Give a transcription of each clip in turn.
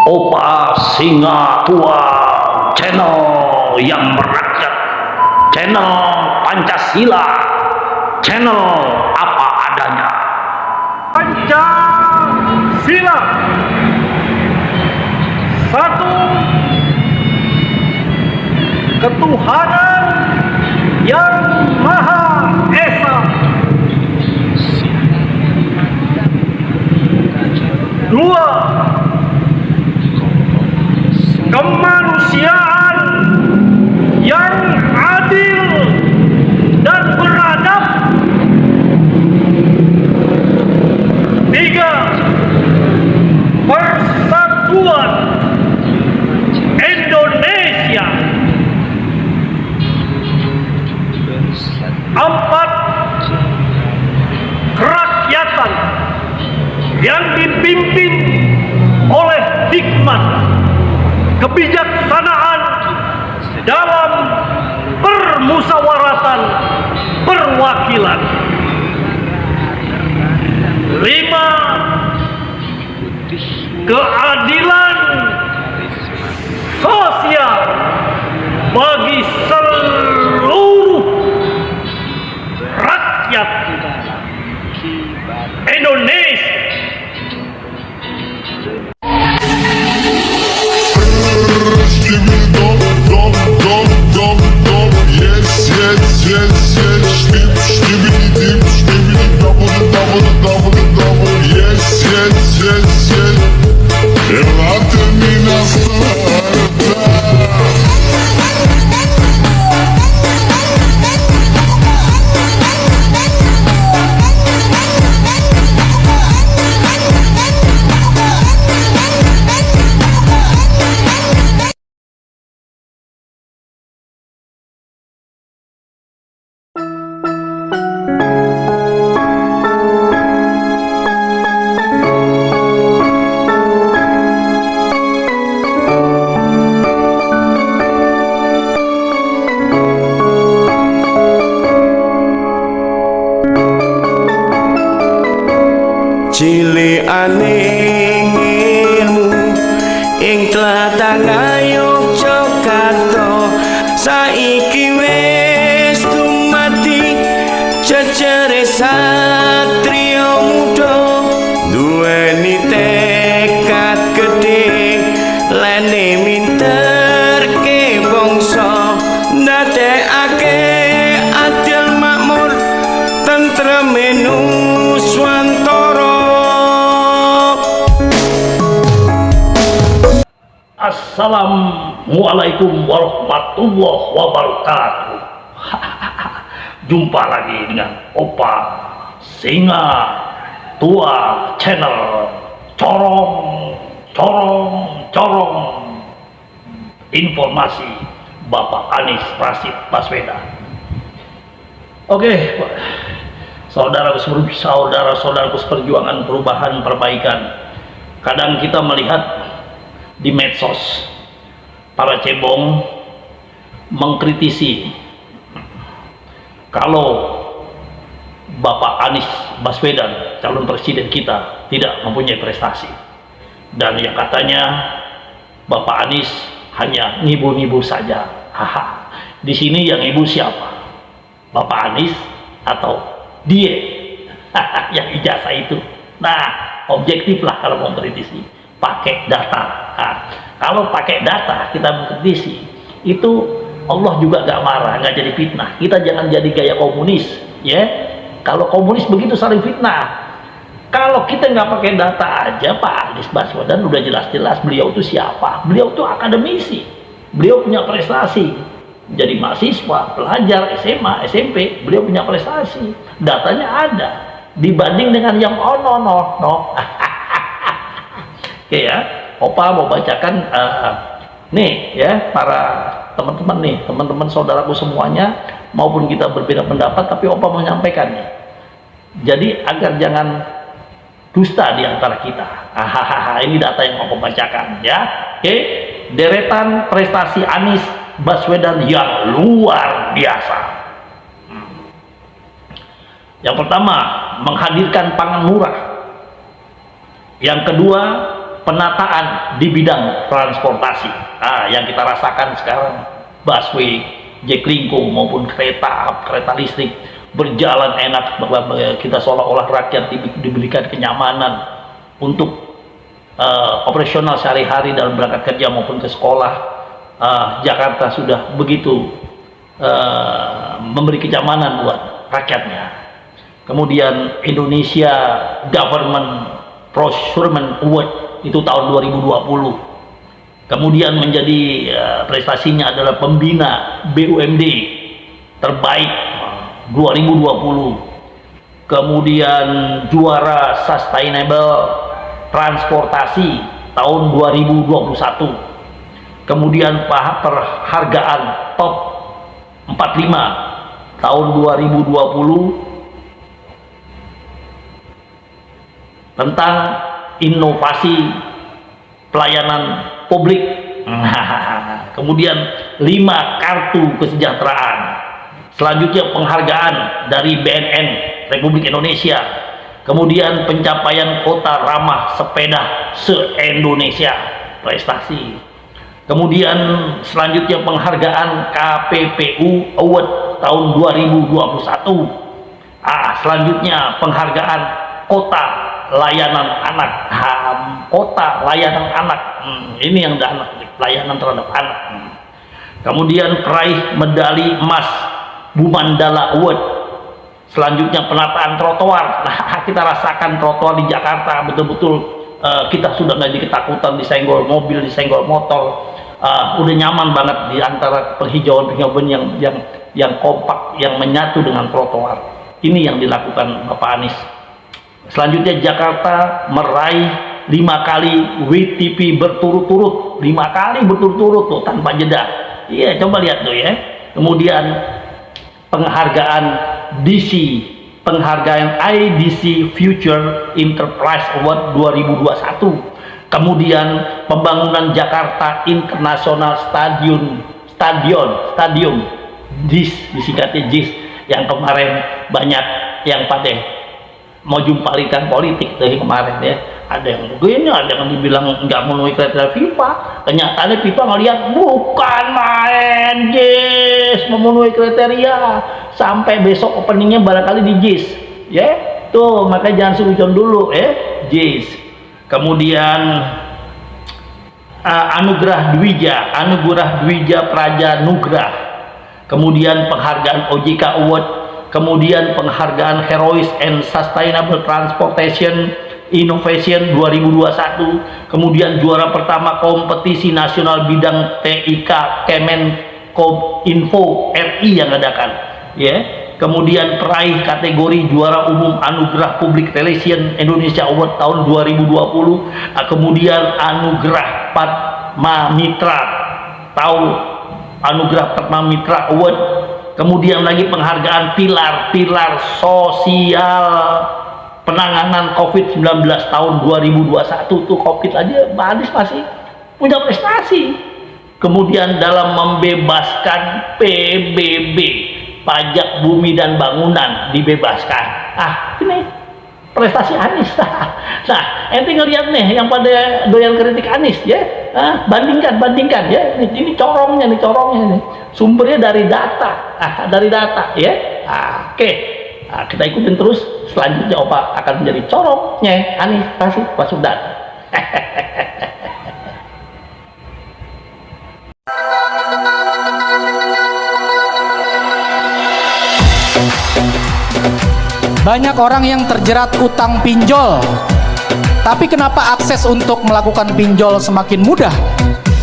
Opa Singa Tua, channel yang merakyat, channel Pancasila, channel apa adanya. Pancasila, satu ketuhanan yang Maha Esa, dua kemanusiaan yang adil dan beradab, tiga persatuan Indonesia, empat kerakyatan yang dipimpin oleh hikmat kebijaksanaan dalam permusyawaratan perwakilan, lima keadilan sosial bagi seluruh rakyat Indonesia. Cilikane ilmu ing tlatah Ngayogyakarta saiki wis dumadi jejere satriya muda, duweni tekad gedhe lene minterke bangsa, ndadekake adil makmur tentrem nuswantara. Assalamualaikum warahmatullahi wabarakatuh. Jumpa lagi dengan Opa Singa Tua channel, corong informasi Bapak Anies Rashid Baswedan. Oke, saudara-saudaraku seperjuangan perubahan perbaikan, kadang kita melihat di medsos para cebong mengkritisi kalau Bapak Anies Baswedan, calon presiden kita, tidak mempunyai prestasi, dan yang katanya Bapak Anies hanya ngibu-ngibu saja. Haha, di sini yang ibu siapa? Bapak Anies atau dia yang ijazah itu? Nah, objektif lah kalau mau kritisi, pakai data. Nah, kalau pakai data kita mengkritisi, itu Allah juga gak marah, gak jadi fitnah. Kita jangan jadi gaya komunis, ya. Kalau komunis begitu saling fitnah. Kalau kita nggak pakai data aja, Pak Anies Baswedan udah jelas-jelas beliau itu siapa. Beliau itu akademisi, beliau punya prestasi. Jadi mahasiswa, pelajar SMA, SMP, beliau punya prestasi. Datanya ada. Dibanding dengan yang no. Oke ya, Opa mau bacakan nih ya, para teman-teman nih, teman-teman saudaraku semuanya, maupun kita berbeda pendapat, tapi Opa mau menyampaikan nih. Jadi agar jangan dusta di antara kita. Ini data yang mau Opa bacakan ya. Oke, deretan prestasi Anies Baswedan yang luar biasa. Yang pertama, menghadirkan pangan murah. Yang kedua, penataan di bidang transportasi. Yang kita rasakan sekarang, busway, jaklingko maupun kereta listrik berjalan enak, kita seolah-olah rakyat diberikan kenyamanan untuk operasional sehari-hari dalam berangkat kerja maupun ke sekolah. Jakarta sudah begitu memberi kenyamanan buat rakyatnya. Kemudian Indonesia Government Procurement Award itu tahun 2020. Kemudian menjadi prestasinya adalah pembina BUMD terbaik 2020. Kemudian juara Sustainable Transportasi tahun 2021. Kemudian penghargaan Top 45 tahun 2020 tentang inovasi pelayanan publik. Kemudian 5 kartu kesejahteraan. Selanjutnya penghargaan dari BNN Republik Indonesia. Kemudian pencapaian kota ramah sepeda se-Indonesia, prestasi. Kemudian selanjutnya penghargaan KPPU Award tahun 2021. Selanjutnya penghargaan kota layanan anak. Kota layanan anak. Ini yang layanan terhadap anak. Kemudian peraih medali emas Bumandala Award. Selanjutnya penataan trotoar. Kita rasakan trotoar di Jakarta betul-betul kita sudah nggak ketakutan disenggol mobil, disenggol motor. Udah nyaman banget di antara penghijauan yang kompak, yang menyatu dengan trotoar. Ini yang dilakukan Bapak Anies. Selanjutnya Jakarta meraih 5 kali WTP berturut-turut, 5 kali berturut-turut tuh tanpa jeda. Iya, coba lihat tuh ya. Kemudian penghargaan IDC Future Enterprise Award 2021. Kemudian pembangunan Jakarta International Stadium JIS, disingkatnya JIS, yang kemarin banyak yang pada mau jumpalikan politik dari kemarin ya. Ada yang begini, ada yang dibilang nggak memenuhi kriteria FIFA. Kenyataannya FIFA ngelihat bukan main JIS memenuhi kriteria. Sampai besok openingnya barangkali di JIS ya. Tuh makanya jangan suzon dulu ya JIS. Kemudian Anugerah Dwija Praja Nugrah. Kemudian penghargaan OJK Award. Kemudian penghargaan Heroes and Sustainable Transportation Innovation 2021. Kemudian juara pertama kompetisi nasional bidang TIK Kemenkominfo RI yang adakan ya. Kemudian peraih kategori juara umum Anugerah Public Relation Indonesia Award tahun 2020. Kemudian Anugerah Padma Mitra Award. Kemudian lagi penghargaan pilar sosial penanganan COVID-19 tahun 2021. Tuh COVID aja Pak Anies masih punya prestasi. Kemudian dalam membebaskan PBB, pajak bumi dan bangunan dibebaskan. Ini prestasi Anies. Nah, ente ngeliat nih yang pada doyan kritik Anies ya. Bandingkan ya. Ini corongnya nih. Sumbernya dari data. Ya. Oke. Kita ikutin terus. Selanjutnya Opa akan menjadi corongnya Anies kasih Baswedan. Banyak orang yang terjerat utang pinjol. Tapi kenapa akses untuk melakukan pinjol semakin mudah?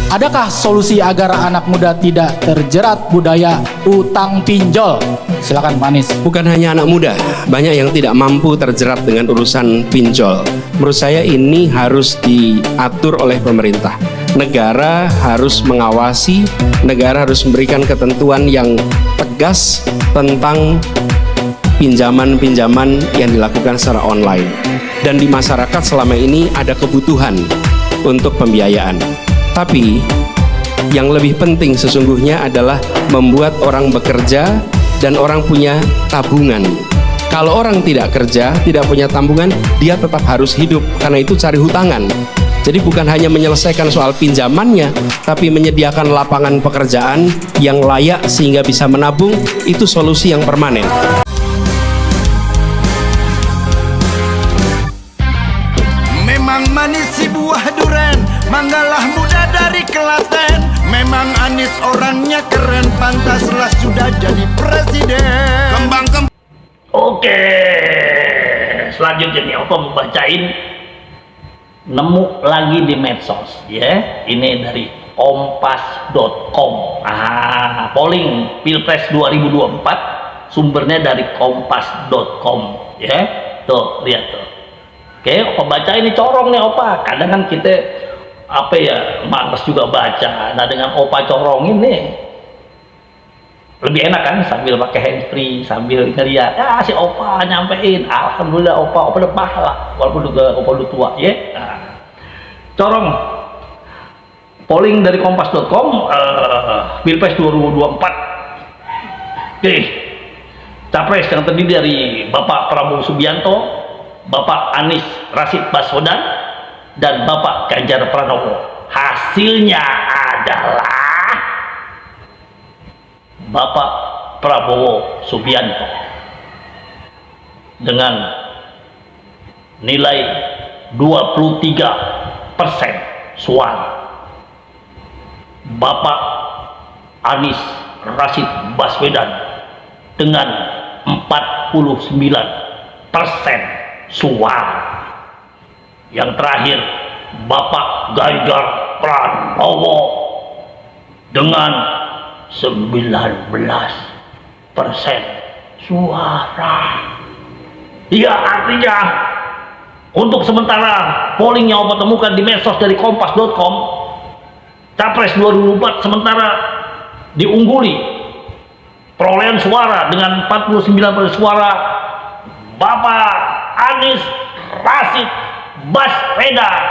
Adakah solusi agar anak muda tidak terjerat budaya utang pinjol? Silakan Pak Anies. Bukan hanya anak muda, banyak yang tidak mampu terjerat dengan urusan pinjol. Menurut saya ini harus diatur oleh pemerintah. Negara harus mengawasi, negara harus memberikan ketentuan yang tegas tentang pinjaman-pinjaman yang dilakukan secara online. Dan di masyarakat selama ini ada kebutuhan untuk pembiayaan. Tapi yang lebih penting sesungguhnya adalah membuat orang bekerja dan orang punya tabungan. Kalau orang tidak kerja, tidak punya tabungan, dia tetap harus hidup, karena itu cari hutangan. Jadi bukan hanya menyelesaikan soal pinjamannya, tapi menyediakan lapangan pekerjaan yang layak sehingga bisa menabung, itu solusi yang permanen. Memang manis si buah duren, manggalah muda dari Klaten. Memang Anies orangnya keren, pantaslah sudah jadi presiden. Kembang. Oke, selanjutnya nih Opa mau bacain, nemu lagi di medsos ya. Ini dari kompas.com. Polling Pilpres 2024 sumbernya dari kompas.com ya. Tuh, lihat tuh. Oke, Opa baca ini corong nih Opa. Kadang kan kita males juga baca. Nah, dengan Opa corongin nih lebih enak kan, sambil pakai handsfree, sambil ngeliat si Opa nyampein, alhamdulillah Opa udah pahala walaupun Opa udah tua ya. Corong polling dari kompas.com, Pilpres 2024. Oke, capres yang terdiri dari Bapak Prabowo Subianto, Bapak Anies Rashid Baswedan, dan Bapak Ganjar Pranowo. Hasilnya adalah Bapak Prabowo Subianto dengan nilai 23% suara. Bapak Anies Rashid Baswedan dengan 49% suara. Yang terakhir Bapak Ganjar Pranowo dengan 19% suara. Ya, artinya untuk sementara polling yang Opa temukan di medsos dari kompas.com, Capres 2024 sementara diungguli perolehan suara dengan 49% suara Bapak Anies Rashid Baswedan,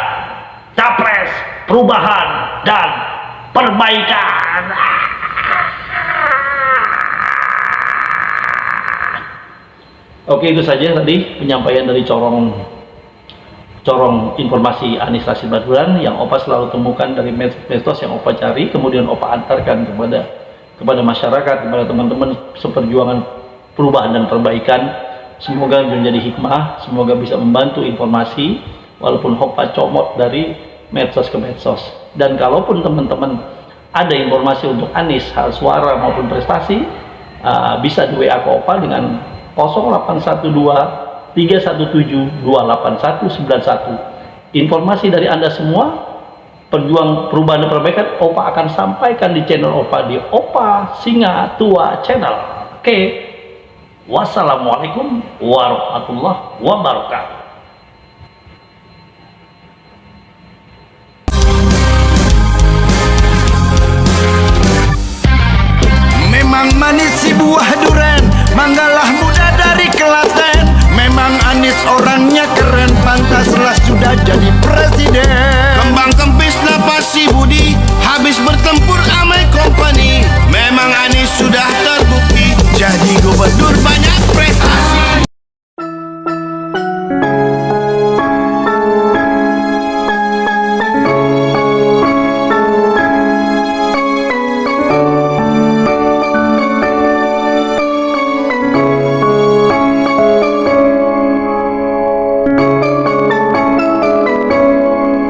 Capres Perubahan dan Perbaikan. Oke, itu saja tadi penyampaian dari corong informasi Anies Rashid Baswedan yang Opa selalu temukan dari medsos yang Opa cari, kemudian Opa antarkan kepada masyarakat, kepada teman-teman seperjuangan perubahan dan perbaikan. Semoga menjadi hikmah, semoga bisa membantu informasi walaupun Opa comot dari medsos ke medsos. Dan kalaupun teman-teman ada informasi untuk Anies, hal suara maupun prestasi, bisa di WA ke Opa dengan 0812 317 28191. Informasi dari Anda semua, perjuang perubahan dan perbaikan, Opa akan sampaikan di channel Opa di Opa Singa Tua Channel. Oke, wassalamualaikum warahmatullahi wabarakatuh. Memang manis si buah duren, manggalah muda dari Klaten. Memang Anies orangnya keren, pantaslah sudah jadi presiden. Kembang kempis napas si budi, habis bertempur amai company. Memang Anies sudah terbukti jadi gubernur banyak prestasi.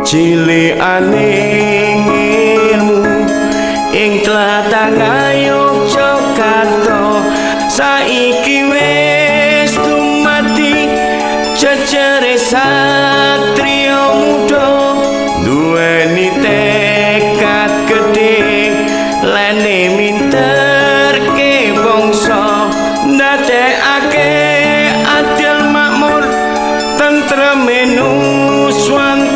Cilianing ilmu ing tlatah Ngayogyakarta saiki wis dumadi cecere satriya muda duweni tekad gedhe lene minterke bangsa ndadekake adil makmur tentrem nuswantara.